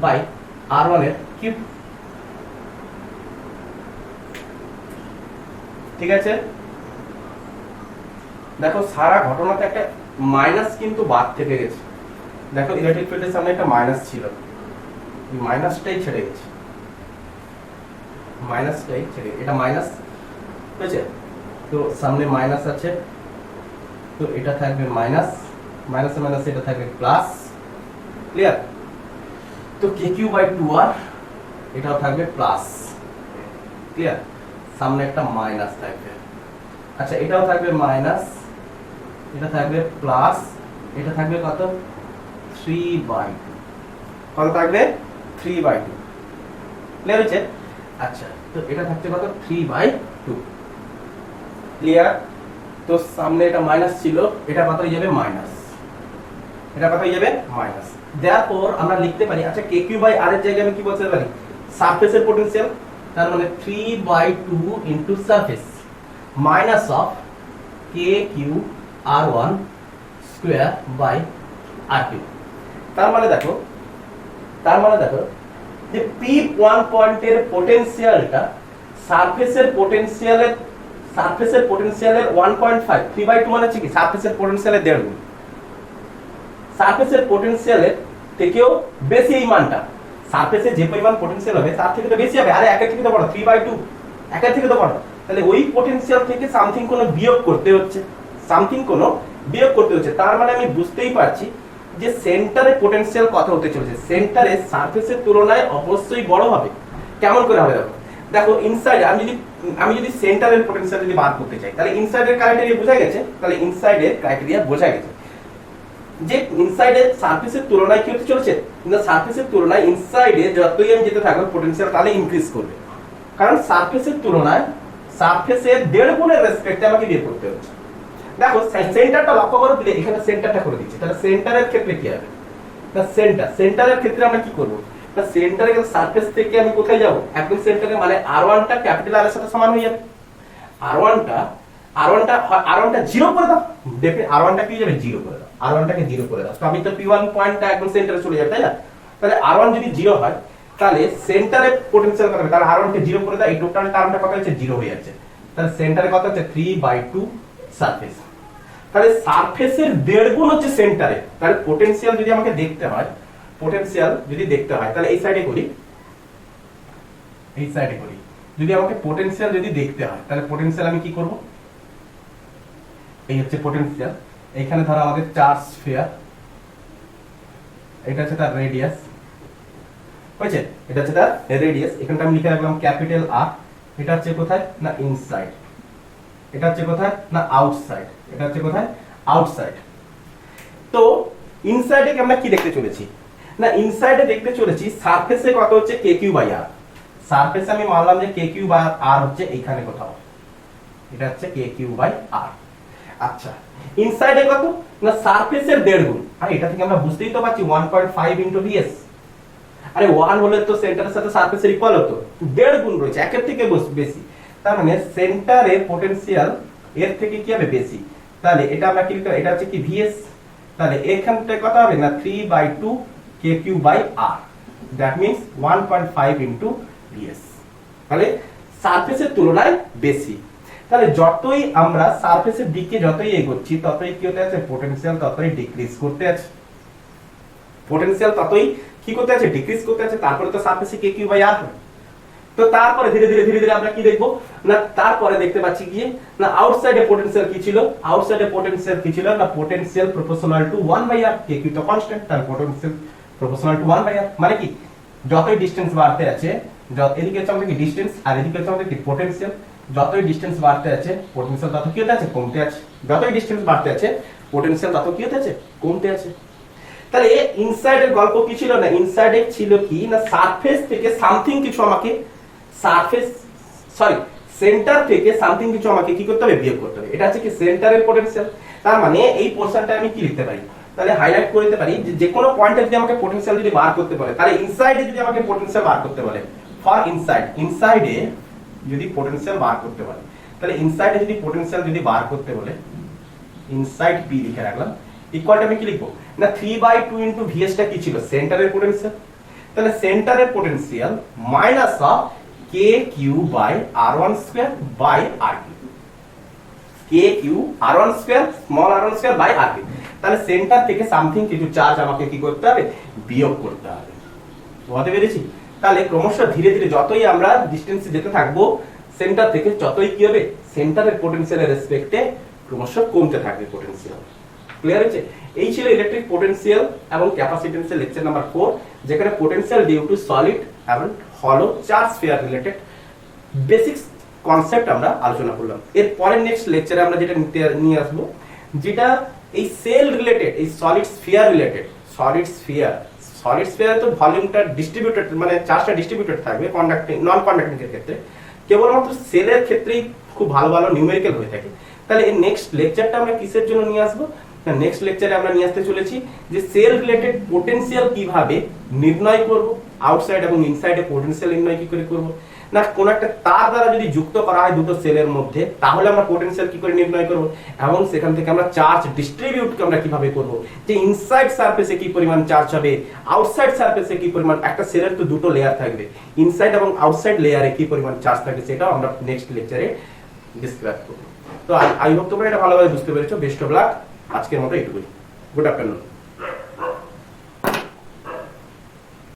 by R one এর কিউব, ঠিক আছে। দেখো সারা ঘটনাতে একটা মাইনাস কিন্তু বাদ থেকে গেছে, দেখো ইলেকট্রিক ফিল্ডের সামনে একটা মাইনাস ছিল, এই মাইনাসটাই ছেড়ে গেছে, মাইনাসটাই ছেড়ে, এটা মাইনাস হয়েছে তো সামনে মাইনাস আছে, তো এটা থাকবে মাইনাস, মাইনাসে মাইনাসে এটা থাকবে প্লাস, ক্লিয়ার। তো কে কিউ বাই 2r এটাও থাকবে প্লাস, ক্লিয়ার, সামনে একটা মাইনাস থাকবে। আচ্ছা এটাও থাকবে মাইনাস, এটা থাকবে প্লাস, এটা থাকবে কত 3/2, কত থাকবে 3/2, ক্লিয়ার হচ্ছে। আচ্ছা তো এটা থাকছে কত 3/2, ক্লিয়ার। তো সামনে এটা মাইনাস ছিল, এটা কত হয়ে যাবে মাইনাস, এটা কত হয়ে যাবে মাইনাস। দেয়ারফর আমরা লিখতে পারি, আচ্ছা কে কিউ বাই আর এর জায়গায় আমি কি বলতে পারি, সারফেসের পটেনশিয়াল, তার মানে 3/2 into surface minus of k Q r1 square by r2। তার মানে দেখো যে p1 পয়েন্টের পটেনশিয়ালটা সারফেসের পটেনশিয়ালের 1.5, 3/2 মানে হচ্ছে কি সারফেসের পটেনশিয়ালের 1.5 গুণ, সারফেসের পটেনশিয়ালের থেকেও বেশি এই মানটা, সারফেসে যে পরিমাণ পটেনশিয়াল হবে তার থেকে তো বেশি হবে, আরে একের থেকে তো বড় 3/2, একের থেকে তো বড়, তাহলে ওই পটেনশিয়াল থেকে সামথিং কোনো বিয়োগ করতে হচ্ছে, তার মানে আমি বুঝতেই পারছি যে সেন্টারে পটেনশিয়াল কত হতে চলেছে, সেন্টারে সারফেসের তুলনায় অবশ্যই বড় হবে। কেমন করে হবে দেখো ইনসাইড আমি যদি সেন্টারের পটেনশিয়াল যদি বার করতে চাই তাহলে ইনসাইডের ক্রাইটেরিয়া বোঝা গেছে, যে ইনসাইডের সারফেসের তুলনায় কি হতে চলেছে, কিন্তু সারফেসের তুলনায় ইনসাইডে যতই আমি যেতে থাকবো পটেনশিয়াল তাহলে ইনক্রিজ করবে, কারণ সারফেসের তুলনায় সারফেসের 1.5 গুণের রেসপেক্টে আমাকে বের করতে হচ্ছে। দেখো সেন্টারটা লক্ষ্য করে দিলে এখানে সেন্টারটা করে দিচ্ছি, তাহলে সেন্টারের ক্ষেত্রে কি হবে, না সেন্টারের ক্ষেত্রে আমরা কি করব, না সেন্টারের সারফেস থেকে আমি কোথায় যাব, একদম সেন্টারে, মানে r1 টা ক্যাপিটাল আর এর সাথে সমান হয়ে যাবে, r1 টা 0 করে দাও, দেখে r1 টা কি হয়ে যাবে 0 করে দাও, r1 টাকে 0 করে দাও, তো আমি তো p1 পয়েন্টটা একদম সেন্টারে চলে যাবে, তাই না। তাহলে r1 যদি 0 হয় তাহলে সেন্টারে পটেনশিয়াল কত হবে, তাহলে r1 কে 0 করে দাও, এই টোটাল টার্মটা কত হচ্ছে 0 হয়ে যাচ্ছে, তাহলে সেন্টারে কত হচ্ছে 3/2 সারফেস, তাহলে সারফেসের 1.5 গুণ হচ্ছে সেন্টারে, তাহলে পটেনশিয়াল যদি আমাকে দেখতে হয় তাহলে এই সাইডে করি, যদি আমাকে পটেনশিয়াল যদি দেখতে হয় তাহলে পটেনশিয়াল আমি কি করব, এই হচ্ছে পটেনশিয়াল, এইখানে ধরো আমাদের চার্জ স্ফিয়ার, এটা হচ্ছে তার রেডিয়াস, বুঝছেন, এটা হচ্ছে তার রেডিয়াস, এখানটা আমি লিখে রাখলাম ক্যাপিটাল আর, এটা হচ্ছে কোথায় না ইনসাইড, এটা হচ্ছে কোথায় না আউটসাইড, এটা হচ্ছে কোথায় আউটসাইড। তো ইনসাইডে আমরা কি দেখতে চলেছি, না ইনসাইডে দেখতে চলেছি সারফেসে কত হচ্ছে কে কিউ বাই আর, সারফেসে আমি মানলাম যে কে কিউ বাই আর হচ্ছে এইখানে কোথাও, এটা হচ্ছে কে কিউ বাই আর। আচ্ছা ইনসাইডে কত না সারফেসের 1.5 গুণ, আর এটা থেকে আমরা বুঝতেই তো পারছি 1.5 ইনটু ভিএস। আরে 1 হলে তো সেন্টারের সাথে সারফেসের ইকুয়াল হতো, 1.5 গুণ রয়েছে, একের থেকে বেশি, তার মানে সেন্টারে পটেনশিয়াল এর থেকে কি হবে বেশি, তাহলে এটা আমরা কি লিখতে, এটা হচ্ছে কি ভিএস, তাহলে এখানটা কত হবে না 3/2 kq/r, that means 1.5 into VS, তাহলে সারফেসের তুলনায় বেশি। তাহলে যতই আমরা সারফেসের দিকে যতই এগোচ্ছি ততই কি হতে আছে, পটেনশিয়াল ততই ডিক্রিজ করতে আছে, পটেনশিয়াল ততই কি করতে আছে, ডিক্রিজ করতে আছে, তারপরে তো সারফেসে kq/r। তো তারপরে ধীরে ধীরে ধীরে ধীরে আমরা কি দেখবো না, তারপরে দেখতে পাচ্ছি কি না আউটসাইডে পটেনশিয়াল কি ছিল, আউটসাইডে পটেনশিয়াল কি ছিল না potential proportional to 1/r, kq তো কনস্ট্যান্ট, তার পটেনশিয়াল প্রপোর্শনাল টু 1/r, মানে কি যতই ডিসটেন্স বাড়তে আছে, এদিকে হচ্ছে আমাদের কি ডিসটেন্স আর এদিকে হচ্ছে আমাদের কি পটেনশিয়াল, যতই ডিসটেন্স বাড়তে আছে পটেনশিয়াল তত কি হতে আছে, কমতে আছে, যতই ডিসটেন্স বাড়তে আছে পটেনশিয়াল তত কি হতে আছে, কমতে আছে। তাহলে ইনসাইডের গল্প কি ছিল না, ইনসাইডে ছিল কি না সারফেস থেকে সামথিং কিছু আমাকে, সারফেস সরি সেন্টার থেকে সামথিং কিছু আমাকে কি করতে হবে, বিয়োগ করতে হবে, এটা হচ্ছে কি সেন্টারের পটেনশিয়াল। তার মানে এই পোরশনটা আমি কি লিখতে পারি, তাহলে হাইলাইট করে দিতে পারি যে কোনো পয়েন্টে যদি আমাকে পটেনশিয়াল যদি বার করতে বলে, তাহলে ইনসাইডে যদি আমাকে পটেনশিয়াল বার করতে বলে, ফর ইনসাইডে যদি পটেনশিয়াল বার করতে বলে, তাহলে ইনসাইডে যদি পটেনশিয়াল যদি বার করতে বলে, ইনসাইড পি লিখে রাখলাম, ইকুয়ালটা আমি কি লিখবো না 3/2 ইনটু ভিএস টা কি ছিল, সেন্টারের পটেনশিয়াল, তাহলে সেন্টারের potential minus of kq/r1 square by r2, kq/r1 square small r1 square by r2, তাহলে সেন্টার থেকে সামথিং কিছু চার্জ আমাকে কি করতে হবে, বিয়োগ করতে হবে, বুঝতে পেরেছি। তাহলে ক্রমশ ধীরে ধীরে যতই আমরা ডিসটেন্সে যেতে থাকবো সেন্টার থেকে ততই কি হবে, সেন্টারের পটেনশিয়ালের রেসপেক্টে ক্রমশ কমতে থাকবে পটেনশিয়াল। ক্লিয়ার হয়েছে? এই ছিল ইলেকট্রিক পটেনশিয়াল এবং ক্যাপাসিটেন্সের লেকচার নাম্বার 4, যেখানে পটেনশিয়াল ডিউ টু সলিড এবং হলো charge sphere related basics concept আমরা আলোচনা করলাম। এর পরের নেক্সট লেকচারে আমরা যেটা নিয়ে আসবো, যেটা এই সেল রিলেটেড, এই সলিড স্ফিয়ার রিলেটেড, সলিড স্ফিয়ারে তো ভলিউমটা ডিস্ট্রিবিউটেড, মানে চার্জটা ডিস্ট্রিবিউটেড থাকবে, কন্ডাক্টিং নন কন্ডাক্টিং এর ক্ষেত্রে, কেবলমাত্র সেলের ক্ষেত্রেই খুব ভালো ভালো নিউমেরিক্যাল হয়ে থাকে। তাহলে এই নেক্সট লেকচারটা আমরা কিসের জন্য নিয়ে আসবো, নেক্সট লেকচারে আমরা নিয়ে আসতে চলেছি যে সেল রিলেটেড পটেনশিয়াল কিভাবে নির্ণয় করব, আউটসাইড এবং ইনসাইডে পটেনশিয়াল নির্ণয় কি করে করব, না কোন একটা তার দ্বারা যদি যুক্ত করা হয় দুটো সেলের মধ্যে তাহলে আমরা পটেনশিয়াল কি করে নির্ণয় করব, এবং সেখান থেকে আমরা চার্জ ডিস্ট্রিবিউট আমরা কিভাবে করব, যে ইনসাইড সারফেসে কি পরিমাণ চার্জ হবে, আউটসাইড সারফেসে কি পরিমাণ, একটা সেলের তো দুটো লেয়ার থাকবে, ইনসাইড এবং আউটসাইড লেয়ারে কি পরিমাণ চার্জ থাকবে, সেটাও আমরা নেক্সট লেকচারে ডিসক্রাইব করব। তো আই হোপ তোমরা এটা ভালোভাবে বুঝতে পেরেছো। বেস্ট অফ লাক, আজকের মতো এইটুকুই। Good afternoon.